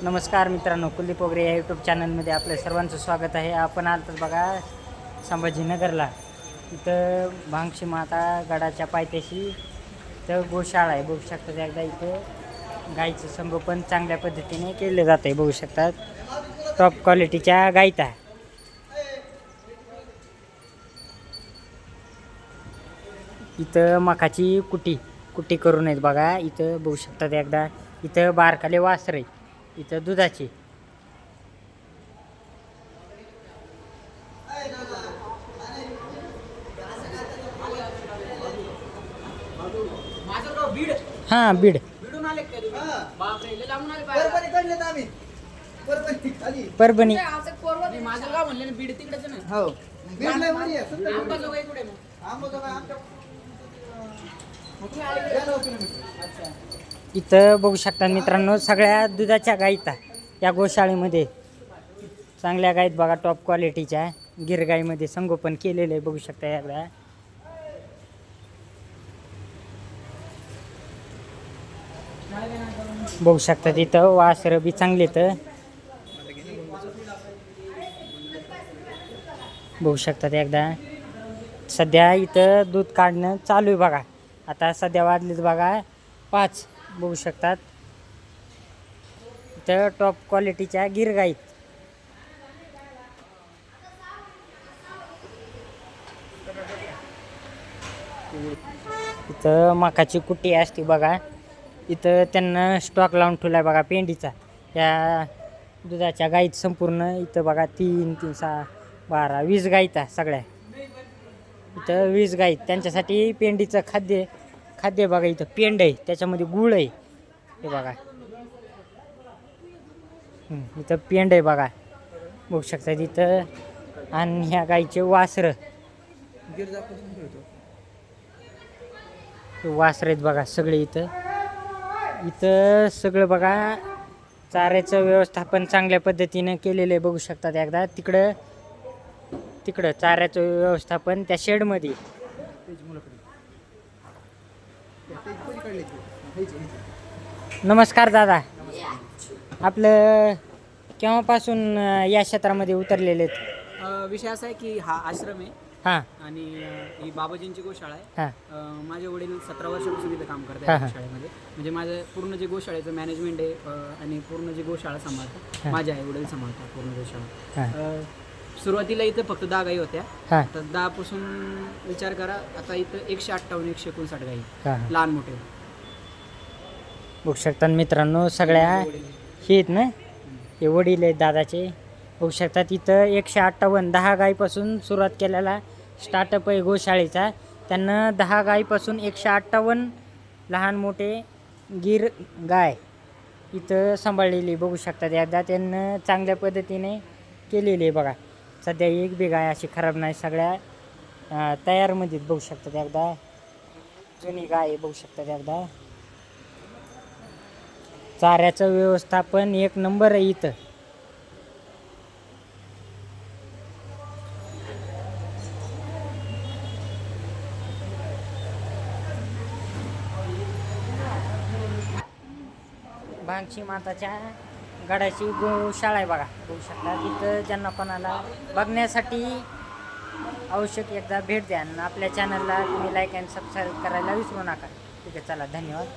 नमस्कार मित्रांनो, कुलदीप वगैरे या यूट्यूब चॅनलमध्ये आपल्या सर्वांचं स्वागत आहे. आपण आलतच बघा संभाजीनगरला. इथं भांगशी माता गडाच्या पायथ्याशी इथं गोशाळा आहे. बघू शकतात एकदा इथं गाईचं संगोपन चांगल्या पद्धतीने केलं जातं आहे. बघू शकतात टॉप क्वालिटीच्या गाईत आहे. इथं मकाची कुटी करून आहेत बघा. इथं बघू शकतात एकदा इथं बारकाले वासर आहे. इथं दुधाची हां बीड परभणी इथं बघू शकता मित्रांनो, सगळ्या दुधाच्या गाईत या गोशाळेमध्ये चांगल्या गाईत बघा. टॉप क्वालिटीच्या गिरगाईमध्ये संगोपन केलेलं आहे. बघू शकता याला बघू शकता तिथं वासरं बी चांगले. तर बघू शकतात एकदा सध्या इथं दूध काढणं चालू आहे बघा. आता सध्या वाजलेत बघा 5. बघू शकतात इथं टॉप क्वालिटीच्या गिरगाईत. इथं मकाची कुटी असते बघा. इथं त्यांना स्टॉक लावून ठेवला आहे बघा पेंडीचा. या दुधाच्या गाईत संपूर्ण इथं बघा 3, 3, 6, 12, 20 गाईत आहे सगळ्या. इथं 20 गाईत त्यांच्यासाठी पेंडीचं खाद्य बघा. इथं पेंड आहे, त्याच्यामध्ये गुळ आहे हे बघा. इथं पेंड आहे बघा. बघू शकता इथं. आणि ह्या गाईचे वासरं आहेत बघा सगळे. इथं सगळं बघा चाऱ्याचं व्यवस्थापन चांगल्या पद्धतीनं केलेलं आहे. बघू शकतात एकदा तिकडं चाऱ्याचं व्यवस्थापन त्या शेडमध्ये. नमस्कार दादा, आपलं केव्हापासून या क्षेत्रामध्ये उतरलेले आहेत? विषय असा आहे की हा आश्रम आहे. हां आणि ही बाबाजींची गोशाळा आहे. हां माझे वडील 17 वर्षापासून इथे काम करतात गोशाळेमध्ये. म्हणजे माझं पूर्ण जे गोशाळेचं मॅनेजमेंट आहे आणि पूर्ण जी गोशाळा सांभाळतात माझे आई वडील सांभाळतात पूर्ण गोशाळा. सुरुवातीला इथं फक्त 10 गाई होत्या. तर 10 पासून विचार करा आता इथं 158 159 गाई लहान मोठे. बघू शकता मित्रांनो सगळ्या हे आहेत ना, हे वडील आहेत दादाचे. बघू शकतात इथं 158 10 गाईपासून सुरुवात केलेला स्टार्टअप आहे गोशाळेचा. त्यांना 10 गाईपासून 158 लहान मोठे गिर गाय इथं सांभाळलेली. बघू शकतात एकदा त्यांना चांगल्या पद्धतीने केलेली आहे बघा. सध्या एक बी गाय अशी खराब नाही, सगळ्या तयारमध्ये. बघू शकतात एकदा जुनी गाय आहे. बघू शकतात एकदा चाऱ्याचं व्यवस्थापन 1 नंबर आहे इथं. भांगशी माताच्या गडाची गोशाळा आहे बघा. बघू शकता तिथं ज्यांना कोणाला बघण्यासाठी आवश्यक एकदा भेट द्या. आणि आपल्या चॅनलला तुम्ही लाईक अँड सबस्क्राईब करायला विसरू नका. ठीक आहे, चला धन्यवाद.